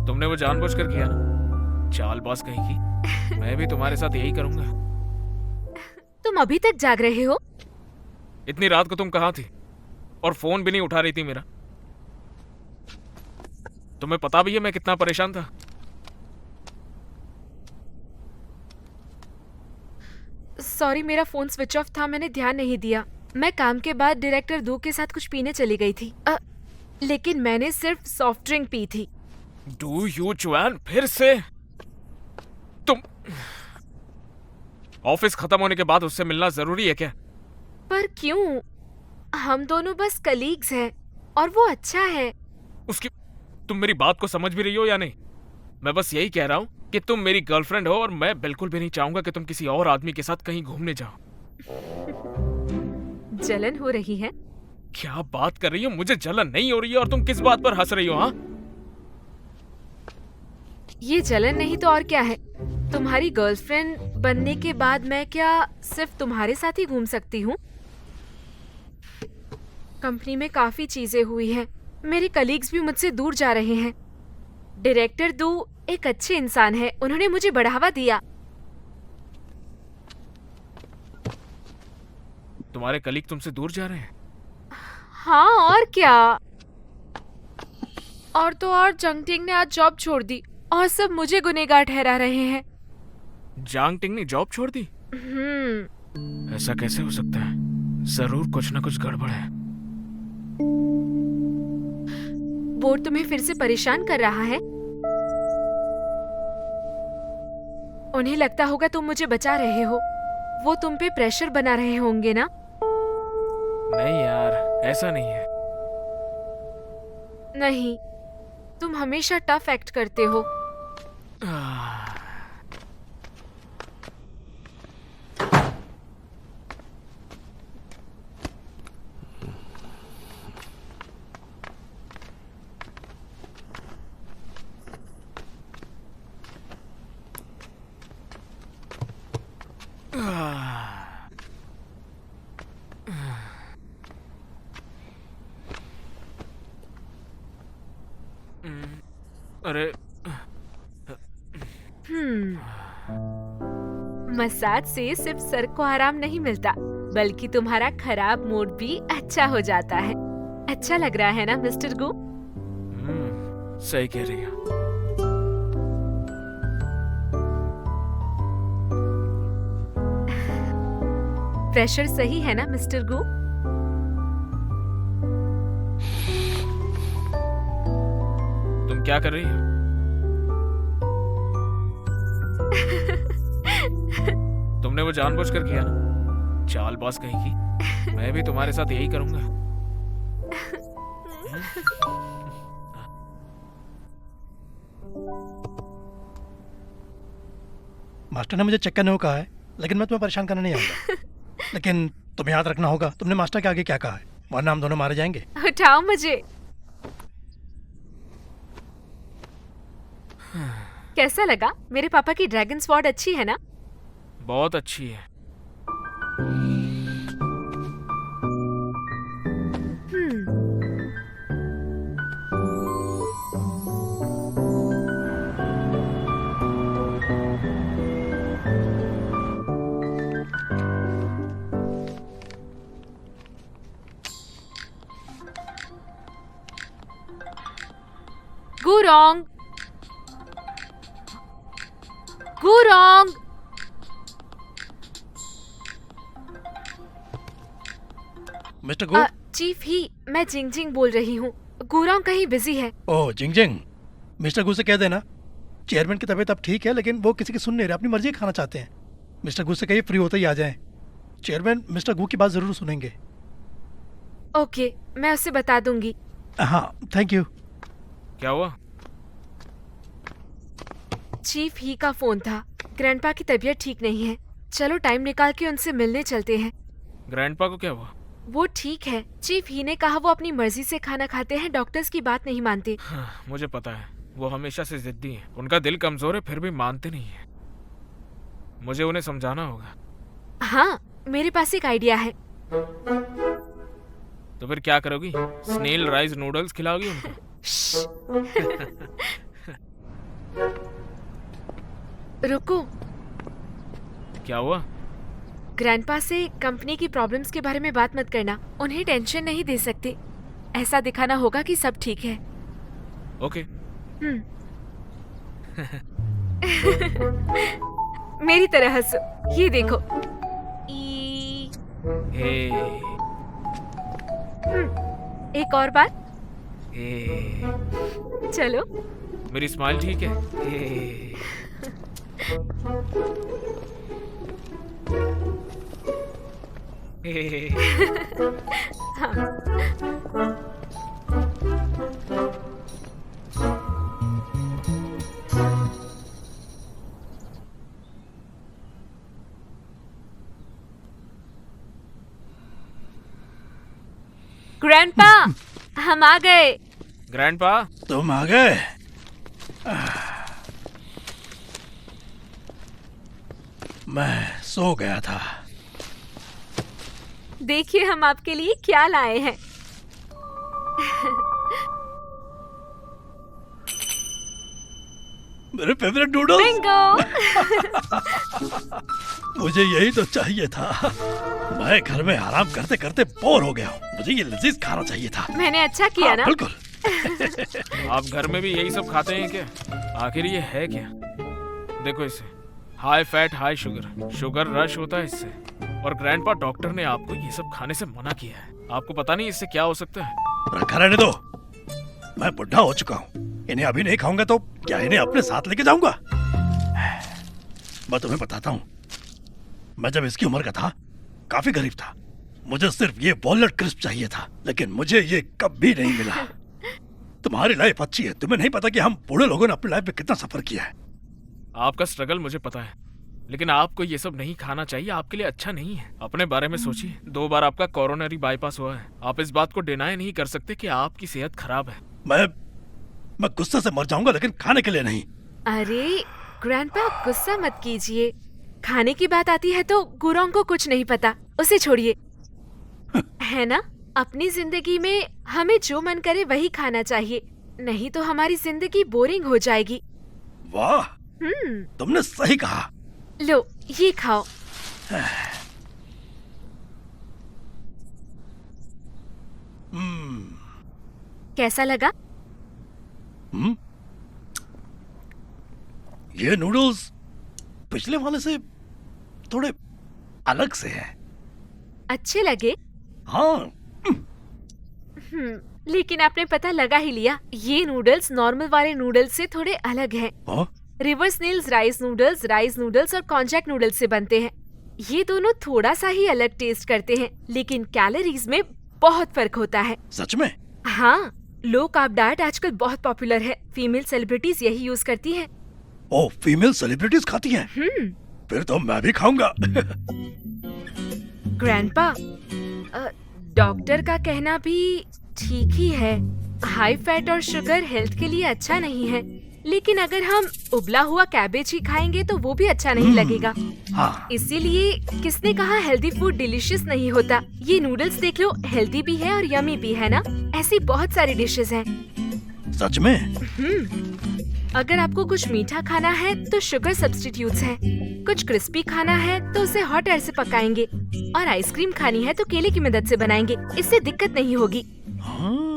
तुमने वो जानबूझकर किया ना, चालबाज कहीं की। मैं भी तुम्हारे साथ यही करूंगा। तुम अभी तक जाग रहे हो? इतनी रात को तुम कहाँ थी? और फोन भी नहीं उठा रही थी मेरा। तुम्हें पता भी है मैं कितना परेशान था। सॉरी, मेरा फोन स्विच ऑफ था, मैंने ध्यान नहीं दिया। मैं काम के बाद डायरेक्टर दू के साथ कुछ पीने चली गई थी। लेकिन मैंने सिर्फ सॉफ्ट ड्रिंक पी थी। डू यू चुआन, फिर से तुम? ऑफिस खत्म होने के बाद उससे मिलना जरूरी है क्या? पर क्यों? हम दोनों बस कलीग्स हैं और वो अच्छा है। उसकी तुम मेरी बात को समझ भी रही हो या नहीं? मैं बस यही कह रहा हूँ कि तुम मेरी गर्लफ्रेंड हो और मैं बिल्कुल भी नहीं चाहूंगा कि तुम किसी और आदमी के साथ कहीं घूमने जाओ। जलन हो रही है? क्या बात कर रही हो? मुझे जलन नहीं हो रही है और तुम किस बात पर हंस रही हो? हाँ, ये जलन नहीं तो और क्या है? तुम्हारी गर्लफ्रेंड बनने के बाद मैं क्या सिर्फ तुम्हारे साथ ही घूम सकती हूँ? कंपनी में काफी चीजें हुई हैं। मेरे कलीग्स भी मुझसे दूर जा रहे हैं। डायरेक्टर दू एक अच्छे इंसान है, उन्होंने मुझे बढ़ावा दिया। तुम्हारे कलीग तुमसे दूर जा रहे हैं? हाँ और क्या। और तो और जंगटिंग ने आज जॉब छोड़ दी और सब मुझे गुनहगार ठहरा रहे हैं। जांग टिंग ने जॉब छोड़ दी? ऐसा कैसे हो सकता है? जरूर कुछ ना कुछ गड़बड़ है। बोर्ड तुम्हें फिर से परेशान कर रहा है? उन्हें लगता होगा तुम मुझे बचा रहे हो। वो तुम पे प्रेशर बना रहे होंगे ना? नहीं यार, ऐसा नहीं है। नहीं, तुम हमेशा टफ एक्ट करते हो। अरे, मसाज से सिर्फ सर को आराम नहीं मिलता, बल्कि तुम्हारा खराब मूड भी अच्छा हो जाता है। अच्छा लग रहा है ना मिस्टर गू? सही कह रही हो। प्रेशर सही है ना मिस्टर गू? तुम क्या कर रही हो? तुमने वो जानबूझकर किया ना, चालबाज कहीं की। मैं भी तुम्हारे साथ यही करूंगा। मास्टर ने मुझे चेक करने को कहा है, लेकिन मैं तुम्हें परेशान करने नहीं आऊंगा। लेकिन तुम्हें याद रखना होगा, तुमने मास्टर के आगे क्या कहा है, वरना हम दोनों मारे जाएंगे। उठाओ मुझे। कैसा लगा? मेरे पापा की ड्रैगन स्वॉर्ड अच्छी है ना? बहुत अच्छी है। गुरोंग, गुरोंग। मिस्टर गु। चीफ ही, मैं जिंगजिंग बोल रही हूँ। गुरोंग कहीं बिजी है। ओह जिंगजिंग, मिस्टर गु से कह देना चेयरमैन की तबीयत अब ठीक है, लेकिन वो किसी की सुन नहीं रहे, अपनी मर्जी खाना चाहते हैं। मिस्टर गु से कहिए फ्री होते ही आ जाएं। चेयरमैन मिस्टर गु की बात जरूर सुनेंगे। ओके, मैं उसे बता दूंगी। हाँ, थैंक यू। क्या हुआ? चीफ ही का फोन था। ग्रैंडपा की तबीयत ठीक नहीं है। चलो टाइम निकाल के उनसे मिलने चलते हैं। ग्रैंडपा को क्या हुआ? वो ठीक है। चीफ ही ने कहा वो अपनी मर्जी से खाना खाते हैं, डॉक्टर्स की बात नहीं मानते। हाँ, मुझे पता है, वो हमेशा से जिद्दी है। उनका दिल कमजोर है, फिर भी मानते नहीं है। मुझे उन्हें समझाना होगा। हाँ, मेरे पास एक आइडिया है। तो फिर क्या करोगी? स्नेल राइस नूडल्स खिलाओगी उनको? रुको, क्या हुआ? ग्रैंडपा से कंपनी की प्रॉब्लम्स के बारे में बात मत करना। उन्हें टेंशन नहीं दे सकते। ऐसा दिखाना होगा कि सब ठीक है। ओके। मेरी तरह हंसो। ये देखो। ई हे एक और बार। हे चलो। मेरी स्माइल ठीक है? हे हे ग्रैंडपा, हम आ गए। ग्रैंडपा, तुम आ गए? मैं सो गया था। देखिए हम आपके लिए क्या लाए हैं। मेरे फेवरेट नूडल्स। बिंगो। मुझे यही तो चाहिए था। मैं घर में आराम करते करते बोर हो गया हूँ। मुझे ये लजीज खाना चाहिए था। मैंने अच्छा किया ना। बिल्कुल। आप घर में भी यही सब खाते हैं क्या? आखिर ये है क्या? देखो इसे, high fat high sugar, sugar rush होता है इससे। और ग्रैंडपा, डॉक्टर ने आपको ये सब खाने से मना किया है। आपको पता नहीं इससे क्या हो सकता है। रखा रहने दो। मैं बुढ़ा हो चुका हूँ। इन्हें अभी नहीं खाऊंगा तो क्या इन्हें अपने साथ लेके जाऊंगा? मैं तुम्हें बताता हूँ, मैं जब इसकी उम्र का था काफी गरीब था। मुझे सिर्फ ये वॉलनट क्रिस्प चाहिए था, लेकिन मुझे ये कभी नहीं मिला। तुम्हारी लाइफ अच्छी है, तुम्हें नहीं पता कि हम बूढ़े लोगों ने अपनी लाइफ में कितना सफर किया है। आपका स्ट्रगल मुझे पता है, लेकिन आपको ये सब नहीं खाना चाहिए। आपके लिए अच्छा नहीं है। अपने बारे में सोचिए। 2 बार आपका कोरोनरी बाईपास हुआ है। आप इस बात को डिनाई नहीं कर सकते कि आपकी सेहत खराब है। मैं गुस्से से मर जाऊंगा, लेकिन खाने के लिए नहीं। अरे ग्रैंडपा, गुस्सा मत कीजिए। खाने की बात आती है तो गुरों को कुछ नहीं पता, उसे छोड़िए। है ना? अपनी जिंदगी में हमें जो मन करे वही खाना चाहिए, नहीं तो हमारी जिंदगी बोरिंग हो जाएगी। वाह, तुमने सही कहा। लो ये खाओ। कैसा लगा? ये नूडल्स पिछले वाले से थोड़े अलग से हैं। अच्छे लगे? हाँ। लेकिन आपने पता लगा ही लिया, ये नूडल्स नॉर्मल वाले नूडल्स से थोड़े अलग हैं। रिवर्स नील्स राइस नूडल्स और कॉन्जैक नूडल्स से बनते हैं। ये दोनों थोड़ा सा ही अलग टेस्ट करते हैं, लेकिन कैलोरीज में बहुत फर्क होता है। सच में? हाँ, लो कार्ब डाइट आजकल बहुत पॉपुलर है। फीमेल सेलिब्रिटीज यही यूज करती हैं। ओह, फीमेल सेलिब्रिटीज खाती हैं? फिर तो मैं भी खाऊंगा। ग्रैंडपा, डॉक्टर का कहना भी ठीक ही है। हाई फैट और शुगर हेल्थ के लिए अच्छा नहीं है, लेकिन अगर हम उबला हुआ कैबेज ही खाएंगे तो वो भी अच्छा नहीं लगेगा। हाँ। इसीलिए किसने कहा हेल्दी फूड डिलीशियस नहीं होता? ये नूडल्स देख लो, हेल्दी भी है और यमी भी है ना। ऐसी बहुत सारी डिशेस हैं। सच में? अगर आपको कुछ मीठा खाना है तो शुगर सब्स्टिट्यूट्स हैं। कुछ क्रिस्पी खाना है तो उसे हॉट एयर से पकाएंगे, और आइसक्रीम खानी है तो केले की मदद से बनाएंगे। इससे दिक्कत नहीं होगी। हाँ।